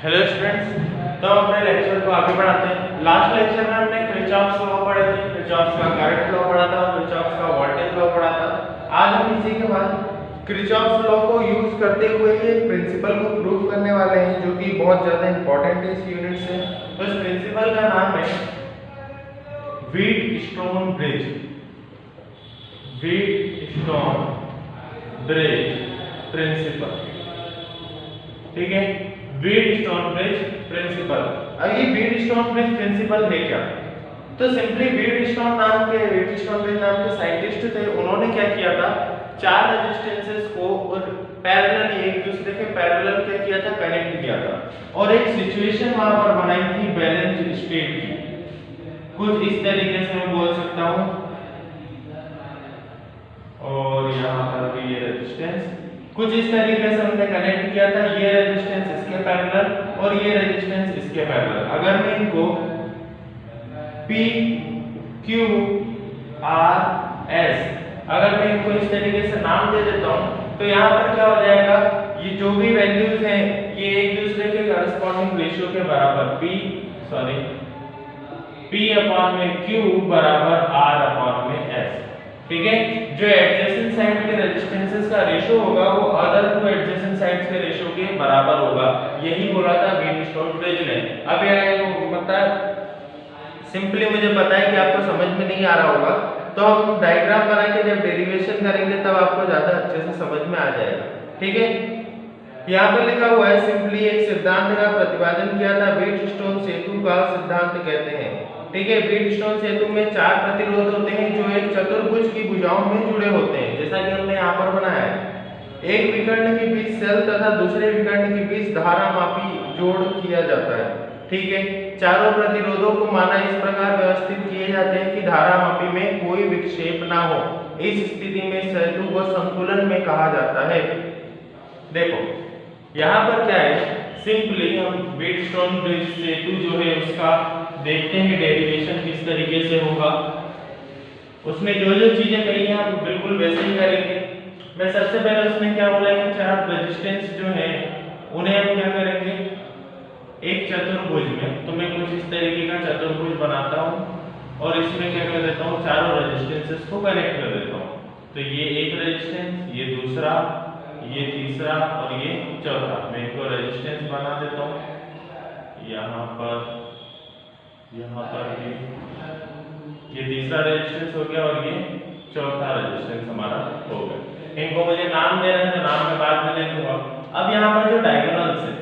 Hello students, तो हम अपने लेक्चर को आगे बढ़ाते हैं। लास्ट लेक्चर में हमने किरचॉफ्स लॉ पढ़े थे, किरचॉफ्स का करंट लॉ पढ़ा था और किरचॉफ्स का वोल्टेज लॉ पढ़ा था। आज हम इसी के बाद किरचॉफ्स लॉ को यूज करते हुए ये प्रिंसिपल को प्रूव करने वाले हैं, जो कि बहुत ज्यादा इंपॉर्टेंट है इस यूनिट से। तो इस प्रिंसिपल का नाम है Wheatstone bridge. Wheatstone bridge principle, ठीक है, व्हीटस्टोन ब्रिज प्रिंसिपल। अब ये व्हीटस्टोन ब्रिज प्रिंसिपल है क्या? तो सिंपली व्हीटस्टोन ब्रिज नाम के साइंटिस्ट थे। उन्होंने क्या किया था, चार रेजिस्टेंसेस को और पैरेलल एक दूसरे के पैरेलल क्या किया था, कनेक्ट किया था और एक सिचुएशन वहां पर बनाई थी बैलेंस्ड स्टेट की। कुछ इस तरीके से मैं बोल सकता हूं, और यहां पर भी ये रेजिस्टेंस कुछ इस तरीके से हमने कनेक्ट किया था। ये रेजिस्टेंस इसके पैरेलल और ये रेजिस्टेंस इसके पैरेलल। अगर मैं इनको P Q R S अगर मैं इनको इस तरीके से नाम दे देता हूं, तो यहाँ पर क्या हो जाएगा, ये जो भी वैल्यूज हैं ये एक दूसरे के करस्पॉन्डिंग रेशियो के बराबर P अपॉन में Q बराबर R अपॉन में S, ठीक है। जो एडजेसेंट साइड के रेजिस्टेंसेस का रेशियो होगा वो अदर टू एडजेसेंट साइड्स के रेशियो के बराबर होगा। यही बोला था व्हीटस्टोन ब्रिज ने। अब ये मतलब सिंपली मुझे पता है कि आपको समझ में नहीं आ रहा होगा, तो हम डायग्राम बना के जब डेरिवेशन करेंगे तब आपको ज्यादा अच्छे से समझ में आ जाएगा, ठीक है। यहाँ पर लिखा हुआ है, सिंपली एक सिद्धांत का प्रतिपादन किया था, व्हीटस्टोन सेतु का सिद्धांत कहते हैं, ठीक है। व्हीटस्टोन सेतु में चार प्रतिरोध होते हैं जो एक चतुर्भुज की भुजाओं में जुड़े होते हैं, जैसा कि हमने यहाँ पर बनाया है। एक विकर्ण के बीच सेल तथा दूसरे विकर्ण के बीच धारामापी जोड़ किया जाता है, ठीक है। चारों प्रतिरोधों को माना इस प्रकार व्यवस्थित किए जाते हैं कि धारामापी में कोई विक्षेप ना हो। इस स्थिति में सेतु को संतुलन में कहा जाता है। देखो यहाँ पर क्या है, सिंपली हम व्हीटस्टोन ब्रिज सेतु जो है उसका देखते हैं डेरिवेशन किस तरीके से होगा। उसमें जो जो चीजें कही हैं हम बिल्कुल वैसे ही करेंगे। मैं सबसे पहले उसमें क्या बोला है कि चार रेजिस्टेंस जो है उन्हें हम क्या करेंगे, एक चतुर्भुज में, तो मैं कुछ इस तरीके का चतुर्भुज बनाता हूँ और इसमें क्या कर देता हूँ, चारों रेजिस्टेंसेस को कनेक्ट कर देता हूँ। तो ये एक रेजिस्टेंस, ये दूसरा, ये तीसरा और ये चौथा। मैं इनको रेजिस्टेंस बना देता हूँ। यहाँ पर ये तीसरा रेजिस्टेंस हो गया और ये चौथा रेजिस्टेंस हमारा हो गया। इनको मुझे नाम देना है तो नाम मैं बाद में दे दूंगा। अब यहाँ पर जो डायगोनल्स है,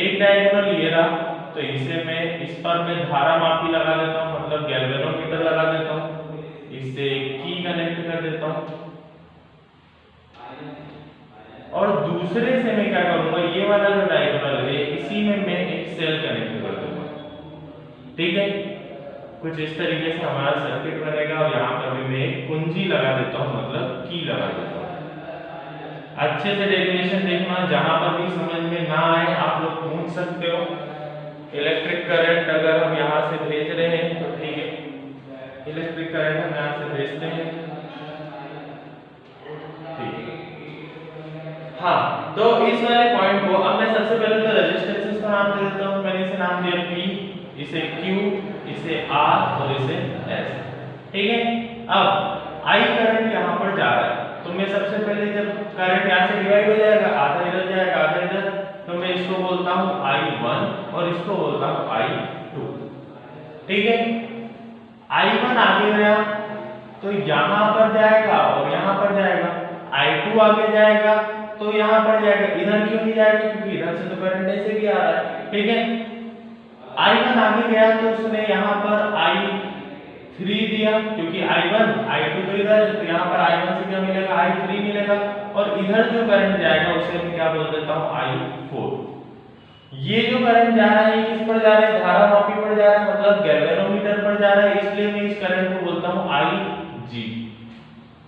एक डायगोनल ये रहा, तो इसे मैं इस पर मैं धारामापी लगा देता हूँ, मतलब गैल्वेनोमीटर लगा देता हूँ। इससे की कनेक्ट कर देता हूँ और दूसरे से मैं क्या करूंगा, ये वाला जो डायगोनल है इसी में मैं एक सेल कनेक्ट कर दूंगा, ठीक है। कुछ इस तरीके से हमारा सर्किट बनेगा और यहाँ पर भी मैं एक कुंजी लगा देता हूँ, मतलब की लगा देता हूँ। अच्छे से डेरिवेशन देखना, जहां पर भी समझ में ना आए आप लोग पूछ सकते हो। इलेक्ट्रिक करंट अगर हम यहाँ से भेज रहे हैं तो ठीक है, इलेक्ट्रिक करंट हम यहाँ से भेजते हैं, ठीक है। हाँ, तो इस वाले पॉइंट को अब मैं सबसे पहले तो रेजिस्टेंसेस का नाम दे देता हूँ। मैंने इसे नाम दिया P, इसे Q, इसे R और इसे S, ठीक है। अब I करंट यहाँ पर जा रहा है, तो मैं सबसे पहले जब करंट यहाँ से डिवाइड हो जाएगा, आधा इधर जाएगा आधा इधर, तो मैं इसको बोलता हूँ I1 और इसको बोलता हूँ I2, ठीक है। I1 आगे गया तो यहाँ पर जाएगा और यहाँ पर जाएगा। I2 आगे जाएगा तो यहाँ पर जाएगा। इधर क्यों नहीं जाएगा, क्योंकि इधर से तो करंट ऐसे भी आ रहा है, ठीक है। I1 आगे गया तो उसने यहाँ पर I3 दिया, क्योंकि I1 I2 तो इधर, तो यहाँ पर I1 से क्या मिलेगा, I3 मिलेगा। और इधर जो करंट जाएगा उसे मैं क्या बोल देता हूँ, I4। ये जो करंट जा रहा है किस पर जा रहा है, धारामापी पर जा रहा है, मतलब गैल्वेनोमीटर पर जा रहा है, इसलिए मैं इस करंट को बोलता हूँ IG।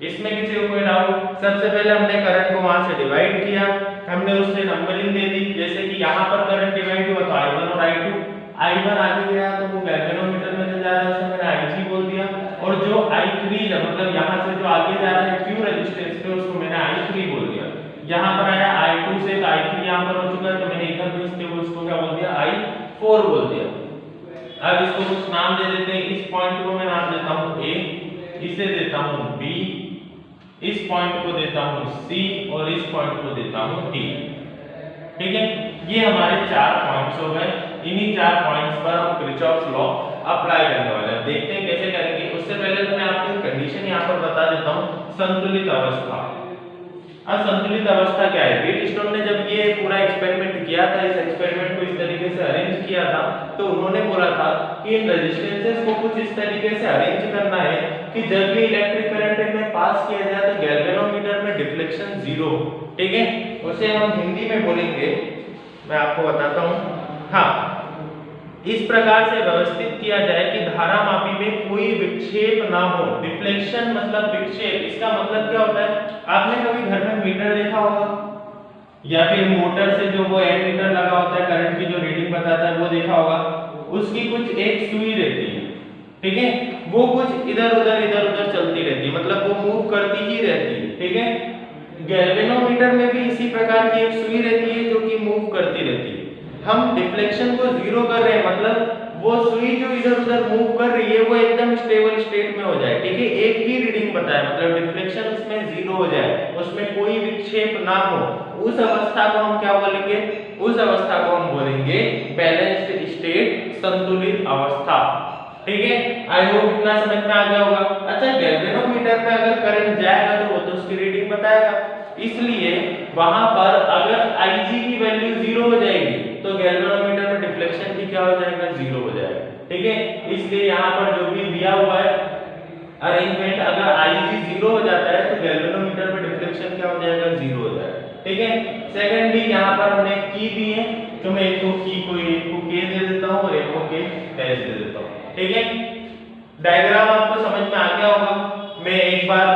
इसमें किसी को कोई डाउट? सबसे पहले हमने करंट को वहां से डिवाइड किया, हमने उससे नंबरिंग दे दी, जैसे कि यहाँ पर करंट डिवाइड हुआ तो I1 और I2। I1 आगे गया तो वो गैल्वेनोमीटर में जा रहा है, उसमें मैंने IG बोल दिया। और जो I3 मतलब यहाँ से जो आगे जा रहा है Q रेजिस्टेंस पे, उसको मैंने I3 बोल दिया। यहाँ पर आया I2 I2 से I3 यहाँ पर हो चुका है, तो मैंने इधर भी इसको क्या बोल दिया, I4 बोल दिया। अब इसको कुछ नाम दे देते हैं। इस पॉइंट को मैं नाम देता हूँ A, इसे देता हूँ B, इस पॉइंट को देता हूँ C और इस पॉइंट को देता हूँ D। ठीक है, ये हमारे 4 पॉइंट्स हो गए। इन्हीं 4 पॉइंट्स पर हम किरचॉफ्स लॉ अप्लाई करने वाले हैं। देखते हैं कैसे करेंगे। उससे पहले तो मैं आपको एक कंडीशन यहाँ पर बता देता हूँ, संतुलित अवस्था। अब संतुलित अवस्था क्या है? व्हीटस्टोन ने जब ये पूरा एक्सपेरिमेंट किया था, इस एक्सपेरिमेंट को इस तरीके से अरेंज किया था, तो उन्होंने बोला था कि इन रेजिस्टेंसेस को कुछ इस तरीके से अरेंज करना है कि जब भी इलेक्ट्रिक करंट में पास किया जाए तो गैल्वेनोमीटर में डिफ्लेक्शन 0। ठीक है, उसे हम हिंदी में बोलेंगे, मैं आपको बताता हूँ। हाँ, इस प्रकार से व्यवस्थित किया जाए कि धारा मापी में कोई विक्षेप ना हो। डिफ्लेक्शन मतलब विक्षेप। इसका मतलब क्या होता है? आपने कभी घर में मीटर देखा होगा, या फिर मोटर से जो वो एमीटर लगा होता है, करंट की जो रीडिंग बताता है, वो देखा होगा। उसकी कुछ एक सुई रहती है, ठीक है, वो कुछ इधर उधर चलती रहती है, मतलब वो मूव करती ही रहती है। ठीक है, गैल्वेनोमीटर में भी इसी प्रकार की एक सुई रहती है जो कि मूव करती रहती है। हम डिफ्लेक्शन को 0 कर रहे हैं, मतलब वो सुई जो इधर उधर मूव कर रही है वो एकदम स्टेबल स्टेट में हो जाए। ठीक है, एक ही रीडिंग बताए, मतलब डिफ्लेक्शन उसमें 0 हो जाए, उसमें कोई विक्षेप ना हो। उस अवस्था को हम क्या बोलेंगे? उस अवस्था को हम बोलेंगे बैलेंस्ड स्टेट, संतुलित अवस्था। ठीक है, आई होप इतना समझ में आ गया होगा। अच्छा, गैल्वेनोमीटर पे अगर करंट जाएगा तो वो तो उसकी रीडिंग बताएगा, इसलिए वहां पर अगर Ig की वैल्यू 0 हो जाएगी तो गैल्वेनोमीटर में डिफ्लेक्शन भी क्या हो जाएगा? 0 हो जाएगा। ठीक है, इसलिए यहाँ पर जो भी दिया हुआ है अरेंजमेंट, अगर Ig 0 हो जाता है तो गैल्वेनोमीटर में डिफ्लेक्शन क्या हो जाएगा? 0 हो जाएगा। ठीक है, सेकेंडली यहाँ पर हमने की दी है, तो मैं एक को की को K दे देता हूँ और एक को K डैश दे देता हूँ। ठीक है, डायग्राम आपको समझ में आ गया होगा। मैं एक बार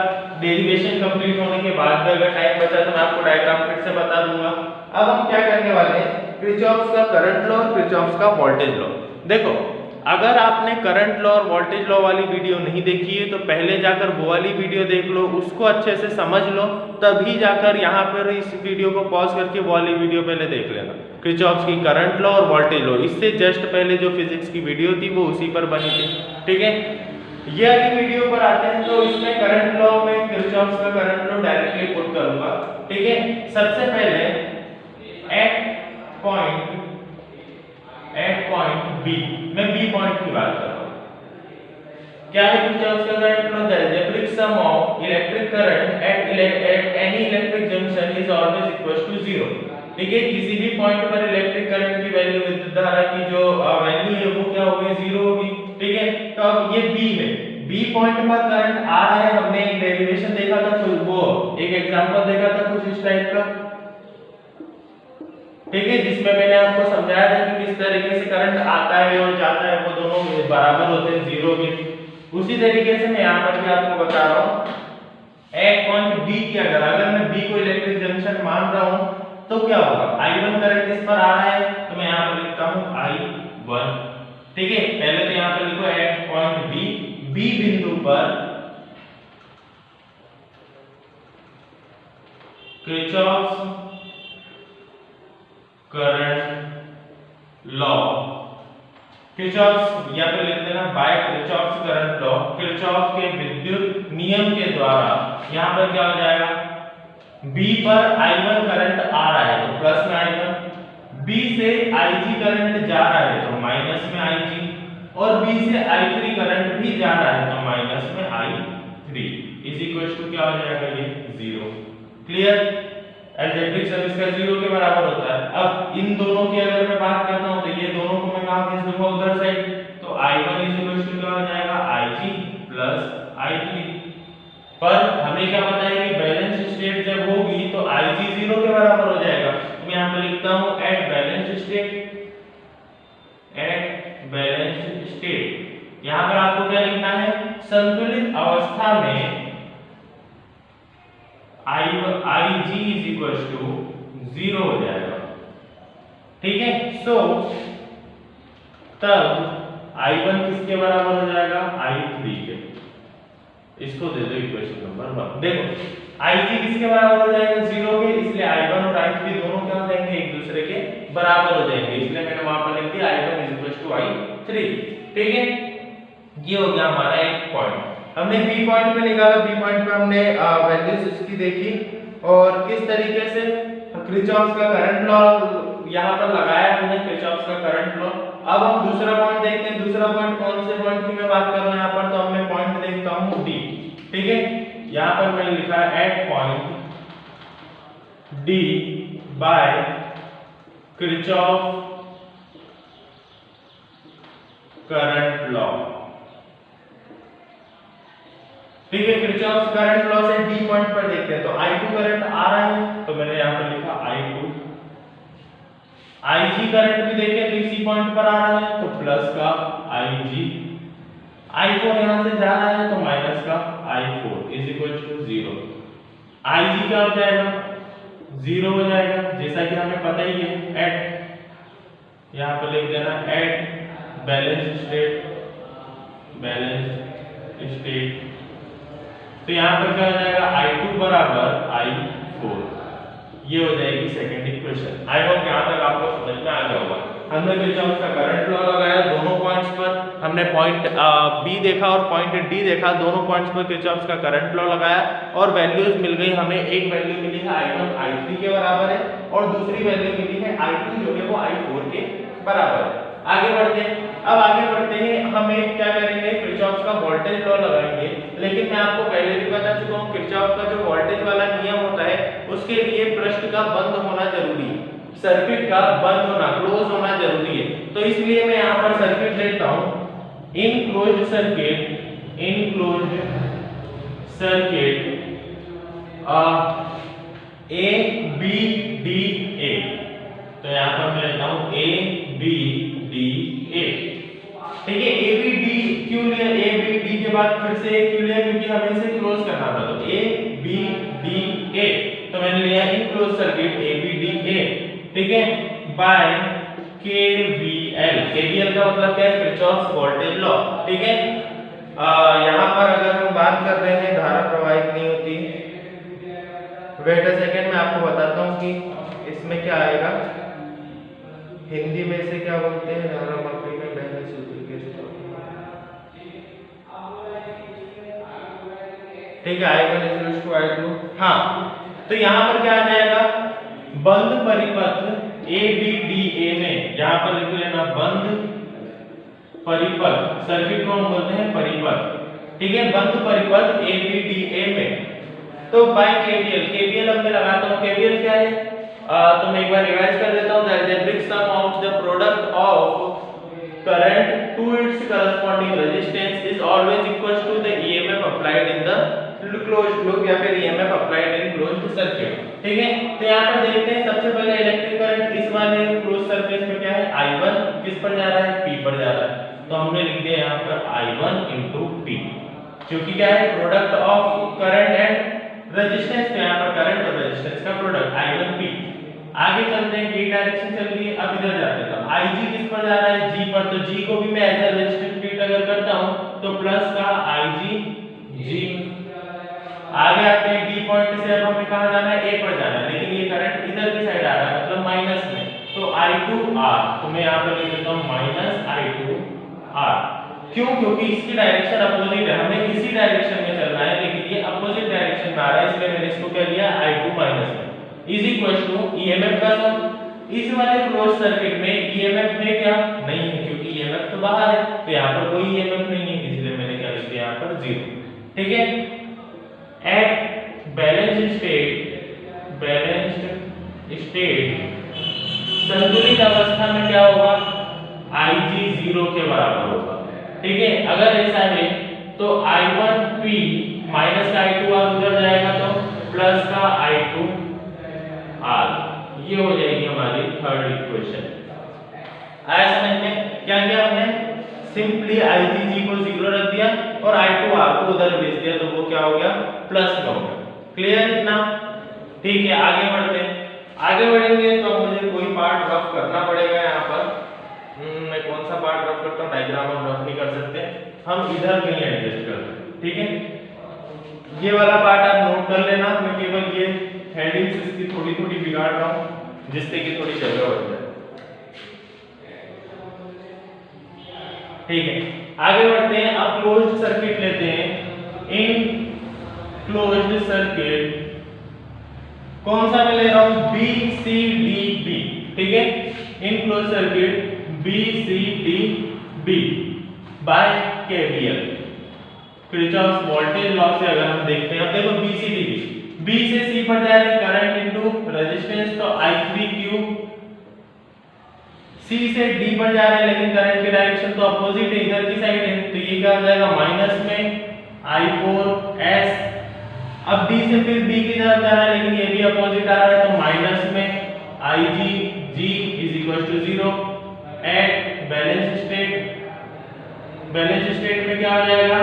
डेरिवेशन कंप्लीट होने के बाद अगर टाइम बचा तो मैं आपको डायग्राम फिर से बता दूंगा। अब हम क्या करने वाले हैं? किरचॉफ्स का करंट लॉ और किरचॉफ्स का वोल्टेज लॉ। देखो, अगर आपने करंट लॉ और वोल्टेज लॉ वाली वीडियो नहीं देखी है तो पहले जाकर वो वाली वीडियो देख लो, उसको अच्छे से समझ लो, तभी जाकर यहाँ पर इस वीडियो को पॉज करके वो वाली वीडियो पहले देख लेना, किरचॉफ्स की करंट लॉ और वोल्टेज लॉ। इससे जस्ट पहले जो फिजिक्स की वीडियो थी वो उसी पर बनी थी। ठीक है, ये वाली वीडियो पर आते हैं तो इसमें करंट लॉ में किरचॉफ्स का करंट लॉ डायरेक्टली पुट करूंगा। ठीक है, सबसे पहले एट पॉइंट बी, मैं बी पॉइंट की बात कर रहा हूं। क्या है किरचॉफ्स का current law? The algebraic sum of electric current at any electric junction is always equal to 0। ठीक है, किसी भी पॉइंट पर इलेक्ट्रिक करंट की वैल्यू, विद्युत धारा की जो वैल्यू है वो क्या होगी? 0 होगी। ठीक है, तो अब ये बी है, बी पॉइंट पर करंट आ रहा है। हमने एक डेरिवेशन देखा था, तो वो एक एग्जांपल देखा था कुछ इस टाइप का। ठीक है, जिसमें मैंने आपको समझाया था कि किस तरीके से करंट आता है और जाता है, वो दोनों बराबर होते हैं 0 के। उसी तरीके से मैं यहाँ पर भी आपको बता रहा हूँ, एक पॉइंट बी की अगर मैं बी को इलेक्ट्रिक जंक्शन मान रहा हूँ तो क्या होगा? I1 करंट इस पर आ रहा है, तो मैं यहाँ पर लिखता हूँ I1। ठीक है, पहले तो यहाँ पर लिखो एट पॉइंट बी, बी बिंदु पर किरचॉफ्स करंट लॉ, किरचॉफ्स या फिर लिख देना by Kirchhoff's current law, Kirchhoff के विद्युत नियम के द्वारा यहाँ पर क्या हो जाएगा? B पर I1 करंट आ रहा है तो प्लस में I1, B से Ig करंट जा रहा है तो माइनस में Ig, और B से I3 करंट भी जा रहा है तो माइनस में I3 इज इक्वल टू क्या हो जाएगा? ये 0। क्लियर? अलजेब्रिक सम इसका 0 के बराबर होता है। अब इन दोनों की अगर मैं बात करता हूं तो ये दोनों को मैं कहां भेज दूंगा? उधर साइड, तो I1 इज इक्वल टू क्या हो जाएगा? Ig plus I3। पर हमें क्या पता है कि बैलेंस स्टेट जब होगी तो Ig 0 के बराबर हो जाएगा। तो मैं यहां पे लिखता हूं एट बैलेंस स्टेट। यहां पर आपको क्या लिखना है? संतुलित अवस्था में Ig इज इक्वल टू 0 हो जाएगा। ठीक है, सो तब I1 किसके बराबर हो जाएगा? I3 के। इसको दे दो इक्वेशन नंबर 1। देखो, IG किसके बराबर हो जाएगा 0 के, इसलिए I1 और I3 दोनों क्या हो जाएंगे एक दूसरे के बराबर हो जाएंगे, इसलिए मैंने वहां पर लिख दिया I1 I3। ठीक है, ये हो गया हमारा एक पॉइंट। हमने बी पॉइंट पे निकाला, बी पॉइंट पे हमने वैल्यूज इसकी देखी और किस तरीके से किरचॉफ का करंट लॉ यहाँ पर लगाया हमने, किरचॉफ का करंट लॉ। अब हम दूसरा पॉइंट देखते हैं। दूसरा पॉइंट कौन से पॉइंट की मैं बात कर रहा हूँ यहाँ पर, तो मैं पॉइंट देखता हूँ डी। ठीक है, यहाँ पर मैंने लिखा है at point D by Kirchhoff current law. ठीक है, किरचॉफ करंट लॉ से डी पॉइंट पर देखते हैं। तो I2 करंट आ रहा है, तो मैंने यहाँ पर लिखा I2। IG करंट भी देखें तो इसी पॉइंट पर आ रहा है, तो प्लस का IG। I4 यहाँ से जा रहा है, तो माइनस का I4 is equal to 0। IG क्या हो जाएगा 0 हो जाएगा, जैसा कि हमें पता ही है। एट यहाँ पर लिख देना एट बैलेंस स्टेट, तो यहाँ पर क्या हो जाएगा I2 बराबर I4। ये हो जाएगी सेकंड इक्वेशन। आई होप यहाँ तक आपको समझ में आ गया होगा। हमने किरचॉफ का करंट लॉ लगाया दोनों पॉइंट्स पर, हमने पॉइंट बी देखा और पॉइंट डी देखा, दोनों पॉइंट्स पर किरचॉफ का करंट लॉ लगाया और वैल्यूज मिल गई हमें। एक वैल्यू मिली है I1 I3 के बराबर है और दूसरी वैल्यू मिली है I2 जो है वो I4 के बराबर है। आगे बढ़ते हैं। अब आगे बढ़ते हैं, हमें क्या करेंगे, किरचॉफ का वोल्टेज लॉ लगाएंगे। लेकिन मैं आपको पहले भी बता चुका हूँ, किरचॉफ का जो वोल्टेज वाला नियम होता है उसके लिए पृष्ठ का बंद होना जरूरी है, सर्किट का बंद होना, क्लोज होना जरूरी है। तो इसलिए मैं यहाँ पर सर्किट लेता हूँ, enclosed circuit A B D A। तो यहाँ पर मैं लेता हूँ A B D A। ठीक है, A B D क्यों लिया, A B D के बाद फिर से A क्यों लिया, क्योंकि हमें इसे क्लोज करना था। तो A B D A, तो मैंने लिया enclosed circuit A B D A। ठीक है, बाय KVL। KVL का मतलब क्या है, किरचॉफ वोल्टेज लॉ। ठीक है, यहाँ पर अगर हम बात कर रहे हैं धारा प्रवाहित नहीं होती, वेट अ सेकंड मैं आपको बताता हूँ कि इसमें क्या आएगा। हिंदी में इसे क्या बोलते हैं, धारा मापी में पहले सूत्र के। ठीक है, I1 = I2। हाँ, तो यहाँ पर क्या आ जाएगा, बंद परिपथ ABDA में, यहाँ पर लिख लेना बंद परिपथ, सर्किट को हम बोलते हैं परिपथ। ठीक है, बंद परिपथ ABDA में। तो बाय KVL अब मैं लगाता हूँ। KVL क्या है, तो मैं एक बार रिवाइज कर देता हूँ। The algebraic sum of the product of current to its corresponding resistance is always equal to the EMF applied in the closed loop या फिर EMF applied in closed circuit. ठीक है, तो यहाँ पर देखते हैं सबसे पहले इलेक्ट्रिक करंट इस वाले क्लोज सरफेस में क्या है, I1 किस पर जा रहा है, P पर जा रहा है। तो हमने लिख दिया यहाँ पर I1 * P, क्योंकि क्या है, product of current and resistance. तो यहाँ पर करंट और रेजिस्टेंस का प्रोडक्ट I1 P। आगे चलते हैं, ये डायरेक्शन चल रही है, अब इधर जाते हैं। तो IG किस पर जा रहा है, G पर। तो G को भी मैं एज अ रेजिस्टेंस फीड अगर करता हूँ तो प्लस का IG G। आगे आते हैं, D पॉइंट से अब हमें कहां जाना है, A पर जाना है, लेकिन ये करंट इधर की साइड आ रहा है, मतलब माइनस में। तो I2R, तो मैं यहाँ पर लिख देता हूँ -I2R। क्यों, क्योंकि इसकी डायरेक्शन अपोजिट है, हमें इसी डायरेक्शन में चलना है, लेकिन ये अपोजिट डायरेक्शन में आ रहा है, इसलिए मैंने इसको क्या लिया I2 माइनस में इज इक्वल टू EMF का सम। इस वाले क्लोज सर्किट में EMF में क्या नहीं है, क्योंकि EMF तो बाहर है, तो यहाँ पर कोई EMF नहीं है, इसलिए मैंने क्या लिख दिया यहाँ पर 0। ठीक है, एट बैलेंस्ड स्टेट संतुलित अवस्था में क्या होगा, IG 0 के बराबर होगा। ठीक है, अगर ऐसा है तो I1 P माइनस का I2R उधर जाएगा, तो प्लस का I2R। ये हो जाएगी हमारी थर्ड इक्वेशन। आया समझ में, क्या किया हमने, सिंपली IGG को 0 रख दिया और I2R को उधर भेज दिया, तो वो क्या हो गया, प्लस में हो गया। क्लियर इतना। ठीक है, आगे बढ़ते हैं। आगे बढ़ेंगे तो मुझे कोई पार्ट रफ करना पड़ेगा यहाँ पर। मैं कौन सा पार्ट रफ करता हूँ, डायग्राम हम रफ नहीं कर सकते, हम इधर कहीं एडजस्ट करते हैं। ठीक है, ये वाला पार्ट आप नोट कर लेना, मैं केवल ये हेडिंग्स इसकी थोड़ी थोड़ी बिगाड़ रहा हूं जिससे कि थोड़ी जगह बच जाए। ठीक है, आगे बढ़ते हैं। अब क्लोज्ड सर्किट लेते हैं। इन क्लोज्ड सर्किट कौन सा मैं ले रहा हूं? B C D B. ठीक है, in closed circuit B C D B by KVL, Kirchhoff voltage law से अगर हम देखते हैं, अब देखो बी सी डी बी से सी पर जा रहे करंट इनटू रेजिस्टेंस, तो I3Q। सी से डी पर जा रहे हैं लेकिन करंट की डायरेक्शन तो अपोजिट है, इधर की साइड है, तो ये क्या हो जाएगा माइनस में I4S। अब डी से फिर बी की तरफ जा रहा है लेकिन ये भी अपोजिट आ रहा है, तो माइनस में IG is equal to 0 at balance state. Balance state में क्या हो जाएगा?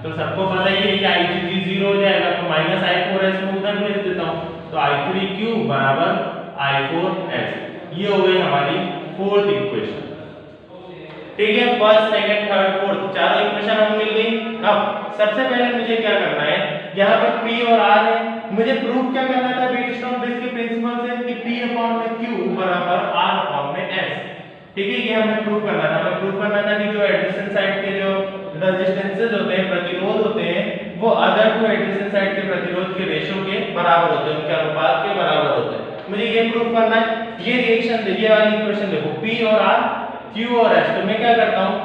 तो सबको पता ही है कि IG 0 हो जाएगा, तो माइनस I4S में उधर भेज देता हूं, तो I3Q बराबर I4S। ये हो गई हमारी फोर्थ इक्वेशन। ठीक है, फर्स्ट, सेकंड, थर्ड, फोर्थ चारों इक्वेशन हमें मिल गई। अब सबसे पहले मुझे क्या करना है, यहाँ पर P और R है, मुझे प्रूफ क्या करना था व्हीटस्टोन ब्रिज के प्रिंसिपल से कि P/Q बराबर R/S। ठीक है, ये हमें प्रूफ करना था। हमें प्रूफ करना था कि जो एडजेसेंट साइड के जो रेजिस्टेंसेस होते हैं, प्रतिरोध होते हैं, वो अदर टू एडजेसेंट साइड के प्रतिरोध के रेशियो के बराबर होते हैं, उनके अनुपात के बराबर होते हैं। मुझे ये प्रूफ करना है। ये रिएक्शन ये वाली इक्वेशन देखो, P और R, Q और S, तो मैं क्या करता हूं,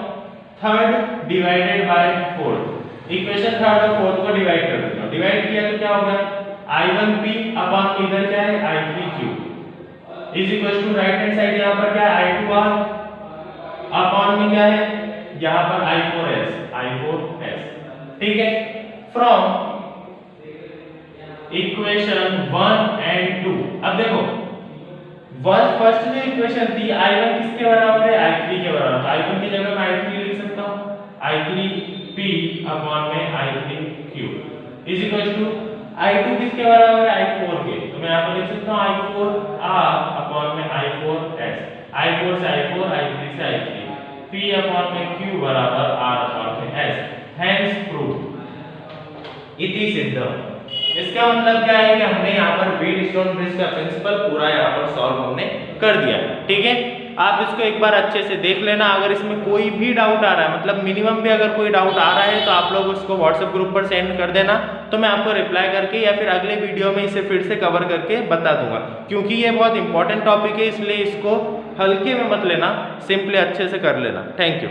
third divided by fourth. Equation third और फोर्थ को डिवाइड कर देता हूं। डिवाइड किया तो क्या होगा, I1P अपॉन इधर क्या है I3Q is equal to right hand side यहां पर क्या है I2R अपॉन में क्या है यहां पर I4S। ठीक है, फ्रॉम इक्वेशन 1 एंड 2। अब देखो फर्स्ट जो इक्वेशन थी I1 किसके बराबर है, I3 के बराबर, तो I1 की जगह मैं I3 लिख सकता हूं, I3P अपॉन में I3Q is equal to I2 किसके बराबर है, I4 के, तो मैं यहां पर लिख सकता हूं I4R अपॉन में I4S। I4 से I4, I3 से I3, P अपॉन में Q बराबर R अपॉन में S। Hence prove. इति सिद्धम। इसका मतलब क्या है कि हमने यहाँ पर व्हीटस्टोन ब्रिज का प्रिंसिपल पूरा यहाँ पर सॉल्व हमने कर दिया। ठीक है, आप इसको एक बार अच्छे से देख लेना। अगर इसमें कोई भी डाउट आ रहा है, मतलब मिनिमम भी अगर कोई डाउट आ रहा है, तो आप लोग उसको व्हाट्सएप ग्रुप पर सेंड कर देना, तो मैं आपको रिप्लाई करके या फिर अगले वीडियो में इसे फिर से कवर करके बता दूंगा। क्योंकि ये बहुत इंपॉर्टेंट टॉपिक है, इसलिए इसको हल्के में मत लेना, सिंपली अच्छे से कर लेना। Thank you.